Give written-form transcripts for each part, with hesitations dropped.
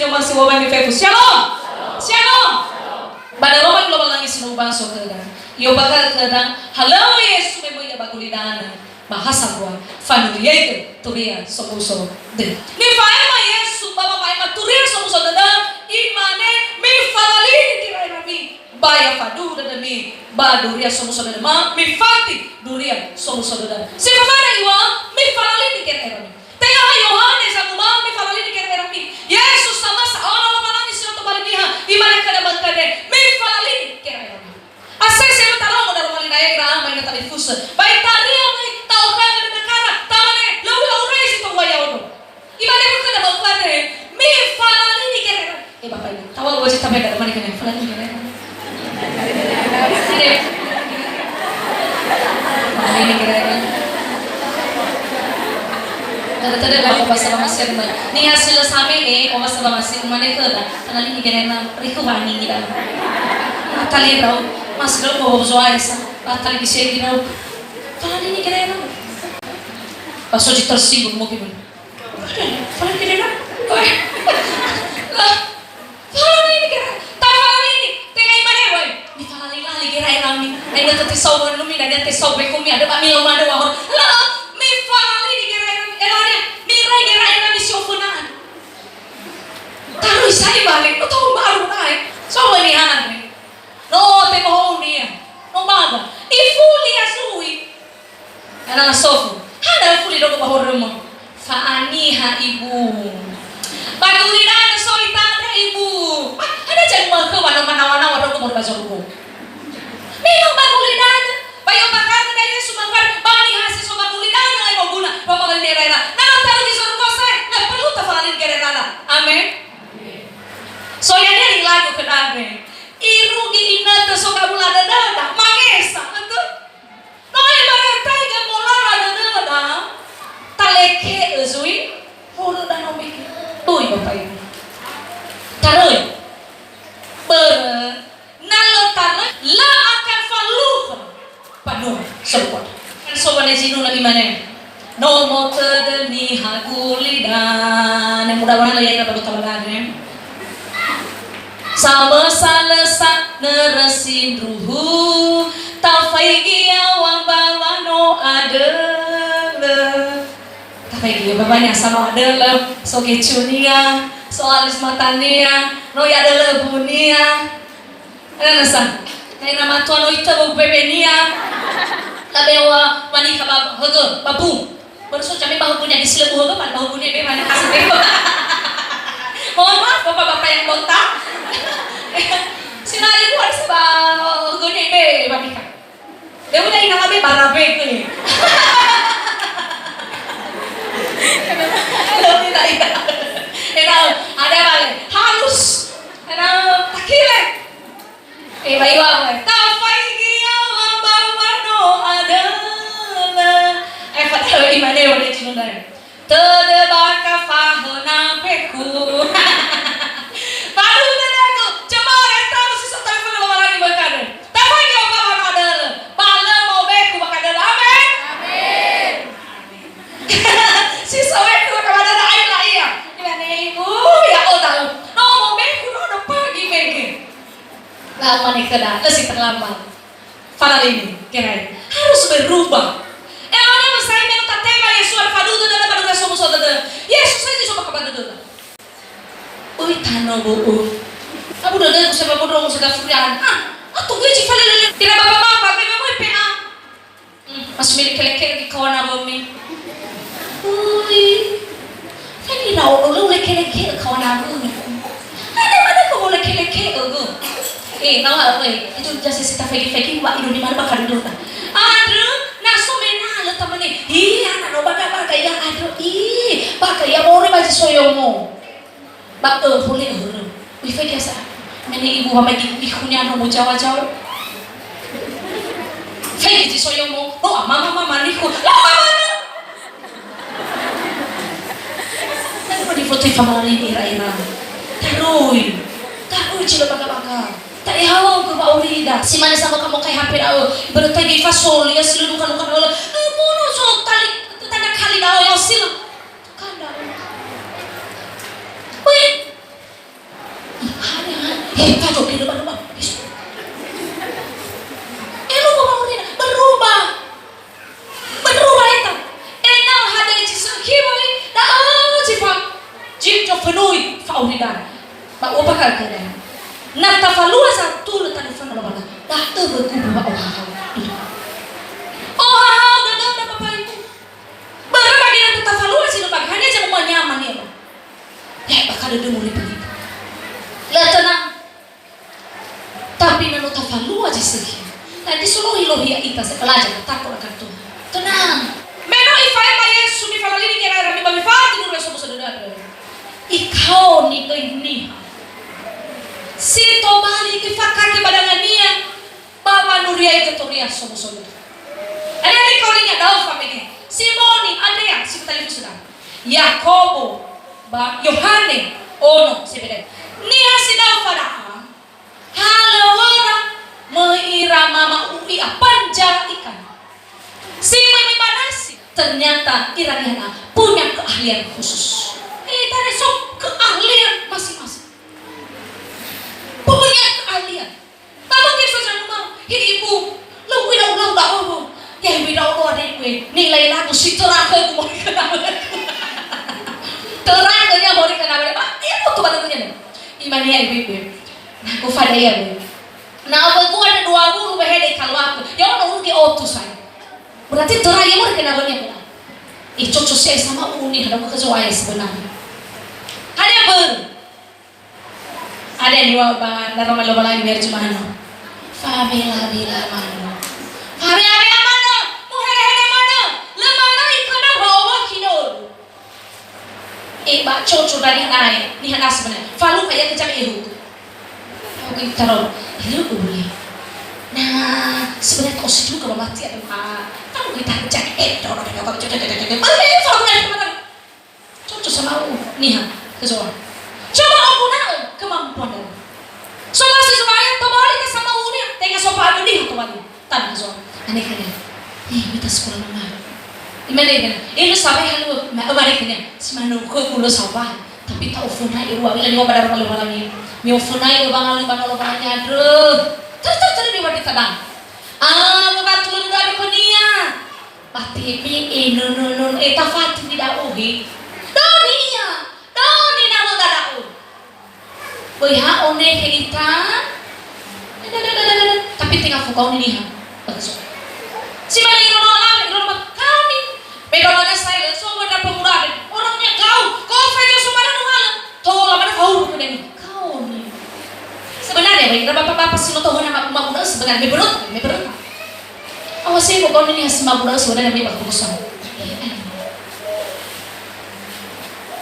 Masih wawan di Facebook. Shalom. Shalom. Pada roman global nangis sinubang so kedang. Iyo bakal kedang. Halo Yesus memo ya bakulidana. Bahasa gua. Family itu turia somuso de. Ni faema Yesus baba faema turia somuso de. Imane mi falali kirai rabi. Baya fadu de mi ba duria somuso de ma mi fati duria somuso de. Siapa mana iwa mi falali kirai rabi. Tengah Yohanes aku mau mi falali kirai rabi. Yesus sama seorang orang isi untuk baliniha imane kada bakade mi falali kirai rabi. Asal saya tahu dalam malin daerah main tadi fusa. Baik tadi yang tahu kan ada cara tamane lalu raise itu waya ono. Imane bukan ada bakade mi falali kirai rabi. Bapak ini tahu gua cerita beda mana kan falali kirai rabi. Ini kirai rabi. Tadi bapak bahasa Masir mah. Ni hasil same bahasa Masir mana ke dah. Tanali ni kena riku wani kita. Atali tau. Mas kalau mau berjuang esa. Atali bisa kita. Tanali ni kena. Pasal jadi tersinggung mungkin. Tanali kena. Tanali ni kena. Tanali ni. Tengah mana boy. Ni tanali lagi kena orang ni. Ada tadi sawan lumi ada tadi sawan kumi ada pamil mana wahor. Lah. Mi tanali ni kena. Mirai na misiofunaan. Taruh saya balik, no tahu baru naik. So melihat ni. No te mohon dia. No baga. Ifuli asui. Ana sofu. Hada ifuli doko bahor rumah. Faaniha ibu. Bagulina solitana ibu. Ada jangan ke mana-mana wadok umur bazoruko. Minum bagulina. Bayo bakar na Yesus mangkar bani hasil so bagulina ay moguna. Pamagal ni Rera. Amen. So yan yang lagu kedane. Irugi ina to so kabula dada mangesa atu. No ay maratay ga mola dada. Taleke ezui holo dan omik. Tuy bapak ibu. Taroy. Ber nalotar la akan faluh. Paduh sebuah. Kan sobat nezinu lagi mana? No motor demi hagulidan yang mudah-mudahan lagi kita betul lagi. Sama salesat neresin ruhu tafaigi awang bawano adele. Tafaigi babanya sama adele so kecunia soalis matania no ya adele bunia. Ada nasa kayak nama tuan itu bebenia. Labewa manika babu. Berso kami bahu punya di selebu apa bahu punya be mana kasih be. Mohon maaf bapak-bapak yang bontak. Sinari buat sebab gune be banika. Dia udah ingat be barabe ni. Kalau tidak ingat. Ada balik halus. Ada takile. Baiklah. Tafai dia wabawano ada. Padahal imane wala cinundan. Tedebaka fahona peku. Baru tadaku cemara tahu sisa telepon kalau lagi bakar. Tapi dia apa bakar? Bala mau beku bakar. Amin. Amin. Sisa beku bakar air lah iya. Imane ibu ya otak. No mau beku no pagi beku. Lama nih kedah, masih terlambat. Pada ini kira harus berubah. Yesus saja coba kepada dulu. Oi tanah bobo. Abu dada aku sebab bodoh sudah furian. Atuh gue cipta lele. Tidak bapak-bapak kami mau PA. Mas milik kelek-kelek kawan abami. Oi. Kan ini nak lu kelek-kelek kawan abami. Mana kau boleh kelek-kelek aku. Tahu apa itu jasa kita fake-fake buat Indonesia mana bakal dulu. Aduh, nasu menal teman ni. Iya, nak baga-baga yang aduh. Pakai yang mau baca soyomo. Bak boleh Wifi biasa. Meni ibu hama ikunya anu jawa-jawa. Fake di soyomo. Oh, mama niku. Mama. Nanti di foto family ni ira-ira. Taruy cila baka-baka. Tak ihawang ke bauri tidak. Si mana sama kamu kayak HP dah. Bertagi fasol ya silu kan Allah. Mono so tali tanda kali dah ya silu. Kan dah. Wih. Hebat oke depan. Lu mau berubah itu. Enal hada Jesus kibali dah sifat jip jo fenui faunidan. Ba opakal kada. Na tafalua sa tul tan fana bala. Dah tebe ku ba oh ganda papa itu. Berbagi na tafalua sino bag hanya jang mo nyaman ya. Bakal ada mulai begitu. Lah tenang. Tapi nanu tafalua jisih. Nanti suruh hilohia ita sepelajar takut akan Tuhan. Tenang. Meno ifai maya sumi falali kira rami bami fati nuru sobo saudara. Ikau ni ini. Si tobali kifakaki badangania bawa nuria itu toria sobo saudara. Ada ni kau ni ada family. Simoni ada yang si tali sudah. Yakobo ba Yohane ono si beda. Ni hasidau pada halo orang mengira mama ui panjang ikan. Si mami banasi ternyata Iraniana punya keahlian khusus. Kita sok keahlian masing-masing. Punya keahlian. Kalau kita jangan mau ibu, lu udah oh. Ya ibu dah ada ibu. Nilai lagu si terakhir mau kenapa? Terakhirnya mau kenapa? Ya aku bantunya. Imania ibu. Nah, aku fadaya ibu. Nah, aku ada 20 behede kalau aku. Ya orang ke otus saya. Berarti terakhir mau kenapa nih? Cocok saya sama uni ada kezuaya sebenarnya. Ada ber. Ada dua bangan dalam malu lagi biar cuma ano. Fabila bila mana. Fabila mana? Muhere mana? Lemana ikana bawa kilo. Ba cocok dari anak ni anak sebenarnya. Falu kayak kecam ihu. Oke taruh. Hidup boleh. Nah, sebenarnya kau sih juga mati ada tahu kita cek orang kata cek. Boleh soalnya cocok sama aku nih kesoal. Coba aku nak kemampuan aku. Soalnya sesuai terbalik sama uni tengah sopa ada nih terbalik. Tan kesoal. Aneh kan? Kita sekolah mana? Gimana kan? Ini sampai halu balik kan? Semanu kau kulo sopa. Tapi tahu funa iru awil ni pada orang luar ni. Mio funa iru bangal aduh. Terus di wadi tadang. Betul dah di konia. Pati mi no eta fatu tidak uhi. Doni nalo dadau. Boyha one kita. Tapi tinggal fukau ni ha. Bagus. Si balik rumah kau ni. Bedolanya saya so ada pemurah. Orangnya kau saja semua nuhal. Toh lama kau ni. Kau ni. Sebenarnya baik, bapak-bapak sih lo tahu nama umat sebenarnya berut. Awas sih pokoknya ini semua budak sebenarnya memang bagus sama.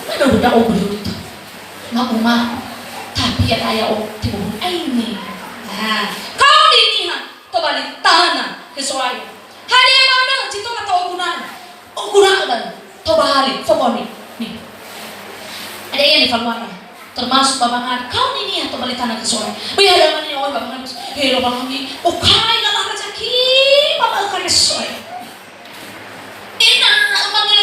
Mana udah berut, mak tapi ada ayah tiba ini. Nah, kau ini terbalik tanah kesuai. Hari mana cito kata guna dan terbalik, pokoknya nih. Ada yang di Falwara. Termasuk babangan kau ini atau balik tanah kesuai. Biar ada mana yang babangan helo kami. Kai kalah rezeki bapak kesuai. Enak manggil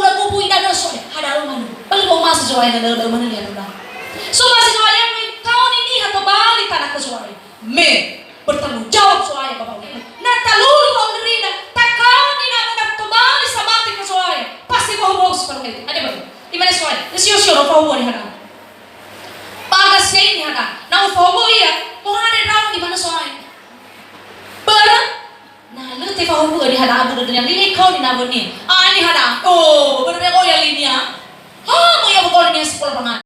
lagu bui dan kesuai. Ada mana? Balik mau masuk kesuai dan ada mana dia ada. So masih kesuai yang kau ini atau balik tanah kesuai. Bertanggung jawab kesuai bapak. Nah talul kau derina. Tak kau ini nak balik sama kesuai. Pasti kau bawa seperti itu. Ada mana? Di mana kesuai? Sio kau bawa di mana? Bagas ini ada. Nah, fomo iya. Mau ada raw di mana soalnya? Barang. Nah, lu teh fomo di hada abu dengan ini kau di nabun ni. Ini hada. Oh, berbeda kau yang linia. Mau ya kau ini sekolah banget.